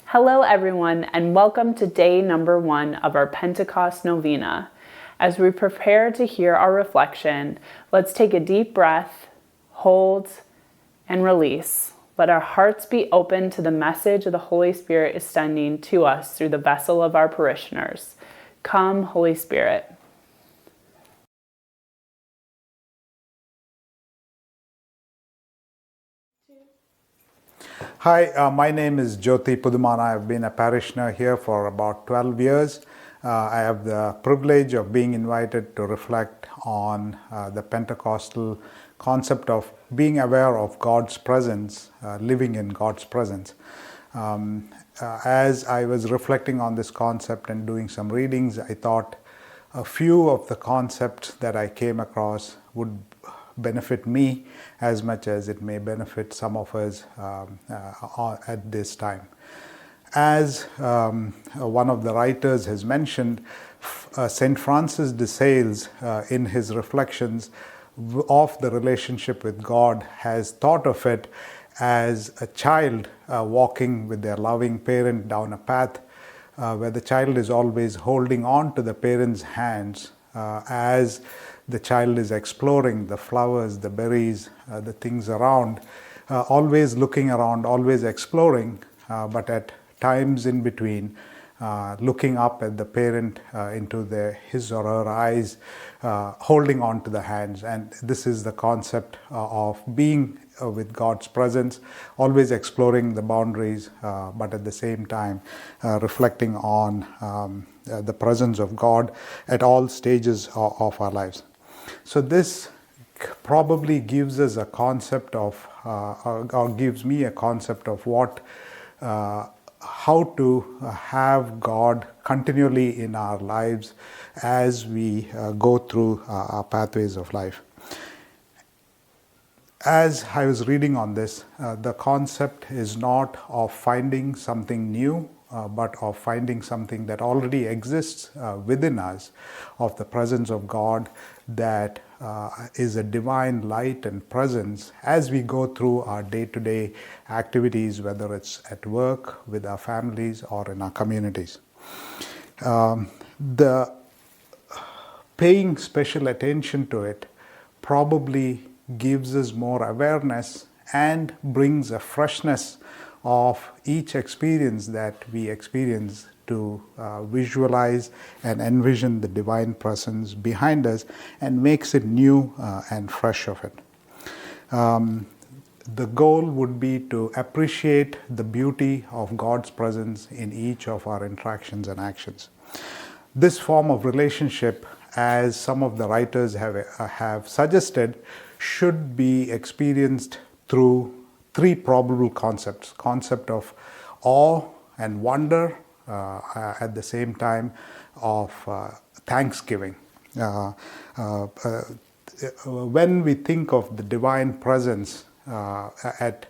Hello, everyone, and welcome to day number 1 of our Pentecost Novena. As we prepare to hear our reflection, let's take a deep breath, hold, and release. Let our hearts be open to the message of the Holy Spirit extending to us through the vessel of our parishioners. Come, Holy Spirit. Hi, my name is Jyothy Puthumana. I've been a parishioner here for about 12 years. I have the privilege of being invited to reflect on the Pentecostal concept of being aware of God's presence, living in God's presence. As I was reflecting on this concept and doing some readings, I thought a few of the concepts that I came across would benefit me as much as it may benefit some of us at this time. As one of the writers has mentioned, St. Francis de Sales, in his reflections of the relationship with God, has thought of it as a child walking with their loving parent down a path where the child is always holding on to the parent's hands as the child is exploring the flowers, the berries, the things around, always looking around, always exploring, but at times in between, looking up at the parent into his or her eyes, holding on to the hands. And this is the concept of being with God's presence, always exploring the boundaries, but at the same time reflecting on the presence of God at all stages of our lives. So this probably gives us a concept of, or gives me a concept of how to have God continually in our lives as we go through our pathways of life. As I was reading on this, the concept is not of finding something new, but of finding something that already exists within us, of the presence of God that is a divine light and presence as we go through our day-to-day activities, whether it's at work, with our families, or in our communities. The paying special attention to it probably gives us more awareness and brings a freshness of each experience that we experience to visualize and envision the divine presence behind us and makes it new and fresh of it. The goal would be to appreciate the beauty of God's presence in each of our interactions and actions. This form of relationship, as some of the writers have suggested, should be experienced through 3 probable concepts: concept of awe and wonder, at the same time of thanksgiving. When we think of the divine presence at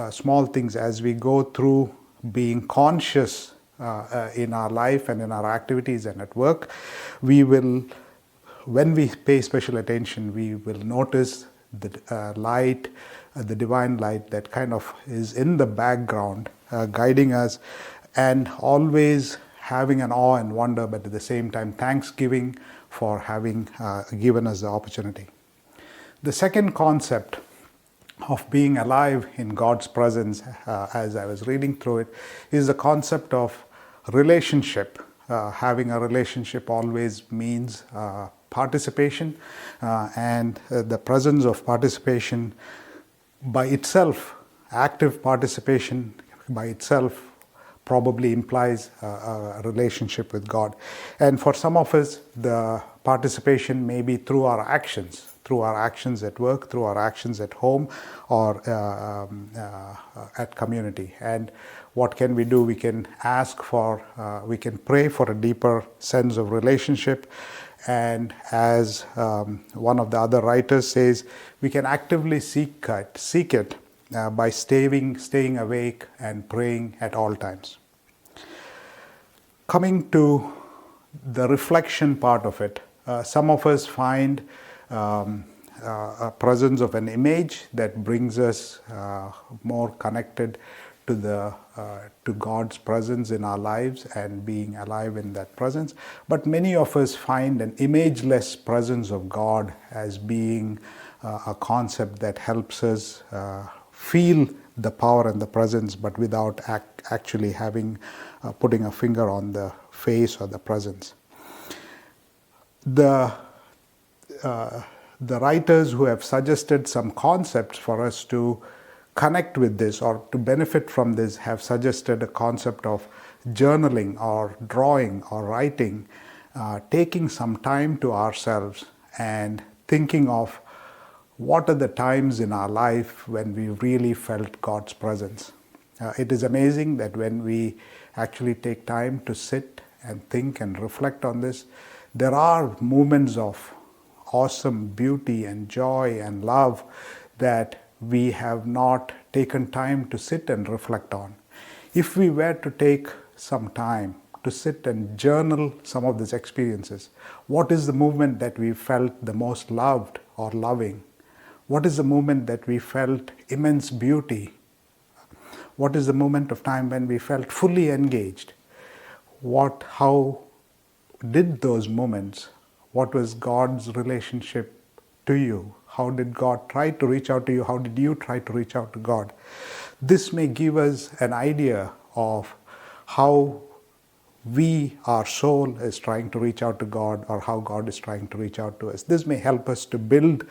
small things, as we go through being conscious in our life and in our activities and at work, when we pay special attention, we will notice the light, the divine light that kind of is in the background, guiding us, and always having an awe and wonder, but at the same time thanksgiving for having given us the opportunity. The second concept of being alive in God's presence, as I was reading through it, is the concept of relationship. Having a relationship always means participation, and the presence of participation by itself, active participation by itself, probably implies a relationship with God. And for some of us, the participation may be through our actions at work, through our actions at home, or at community. And what can we do? We can we can pray for a deeper sense of relationship. And as one of the other writers says, we can actively seek it by staying awake and praying at all times. Coming to the reflection part of it, some of us find a presence of an image that brings us more connected to God's presence in our lives and being alive in that presence. But many of us find an imageless presence of God as being a concept that helps us feel the power and the presence, but without actually having putting a finger on the face or the presence. The writers who have suggested some concepts for us to connect with this or to benefit from this have suggested a concept of journaling or drawing or writing, taking some time to ourselves and thinking of what are the times in our life when we really felt God's presence. It is amazing that when we actually take time to sit and think and reflect on this, there are moments of awesome beauty and joy and love that we have not taken time to sit and reflect on. If we were to take some time to sit and journal some of these experiences, what is the moment that we felt the most loved or loving? What is the moment that we felt immense beauty? What is the moment of time when we felt fully engaged? How did those moments, what was God's relationship to you? How did God try to reach out to you? How did you try to reach out to God? This may give us an idea of how our soul is trying to reach out to God, or how God is trying to reach out to us. This may help us to build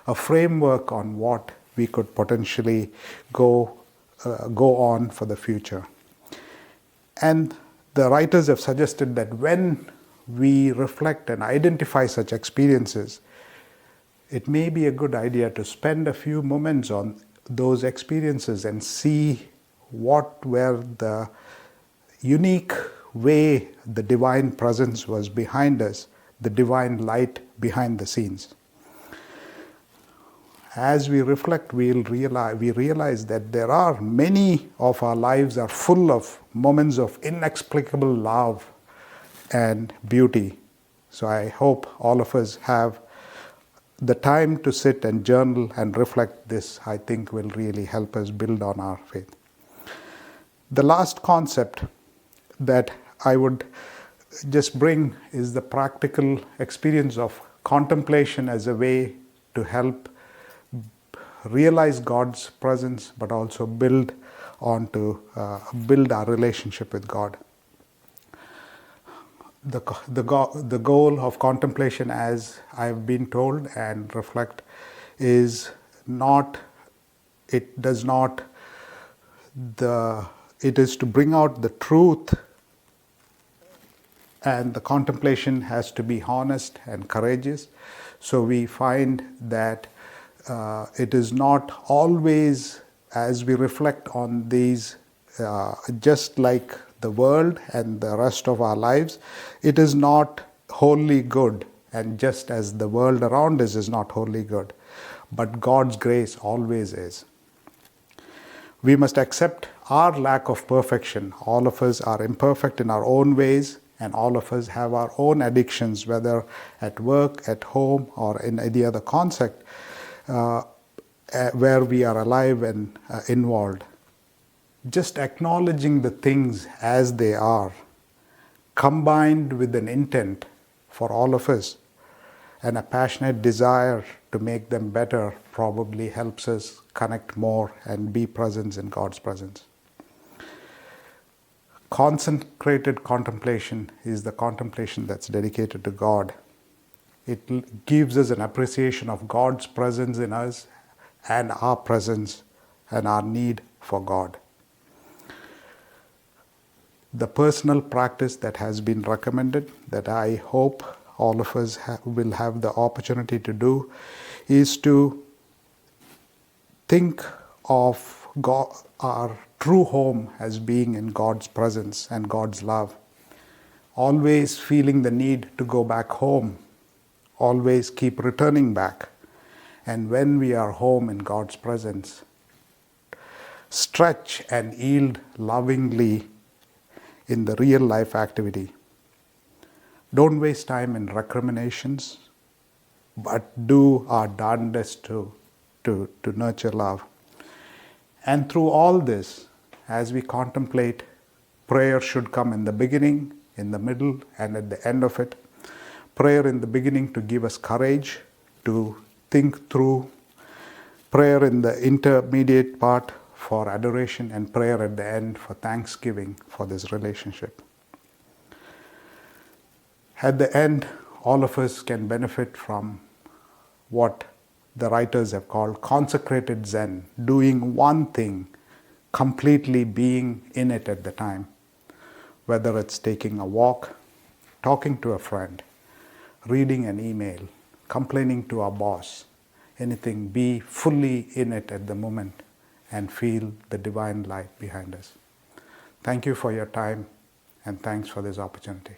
a framework on what we could potentially go on for the future. And the writers have suggested that when we reflect and identify such experiences, it may be a good idea to spend a few moments on those experiences and see what were the unique way the divine presence was behind us, the divine light behind the scenes. As we reflect, we realize that there are many of our lives are full of moments of inexplicable love and beauty. So I hope all of us have the time to sit and journal and reflect. This, I think, will really help us build on our faith. The last concept that I would just bring is the practical experience of contemplation as a way to help realize God's presence, but also build our relationship with God. The goal of contemplation, as I've been told and reflect, is not. It is to bring out the truth, and the contemplation has to be honest and courageous. So we find that it is not always, as we reflect on these, just like the world and the rest of our lives, it is not wholly good, and just as the world around us is not wholly good, but God's grace always is. We must accept our lack of perfection. All of us are imperfect in our own ways, and all of us have our own addictions, whether at work, at home, or in any other concept where we are alive and involved. Just acknowledging the things as they are, combined with an intent for all of us and a passionate desire to make them better, probably helps us connect more and be present in God's presence. Consecrated contemplation is the contemplation that's dedicated to God. It gives us an appreciation of God's presence in us and our presence and our need for God. The personal practice that has been recommended, that I hope all of us will have the opportunity to do, is to think of God, our true home, as being in God's presence and God's love. Always feeling the need to go back home. Always keep returning back. And when we are home in God's presence, stretch and yield lovingly in the real life activity. Don't waste time in recriminations, but do our darndest to nurture love. And through all this, as we contemplate, prayer should come in the beginning, in the middle, and at the end of it. Prayer in the beginning to give us courage to think through. Prayer in the intermediate part for adoration, and prayer at the end for thanksgiving for this relationship. At the end, all of us can benefit from what the writers have called consecrated Zen, doing one thing, completely being in it at the time. Whether it's taking a walk, talking to a friend, reading an email, complaining to our boss, anything, be fully in it at the moment and feel the divine light behind us. Thank you for your time, and thanks for this opportunity.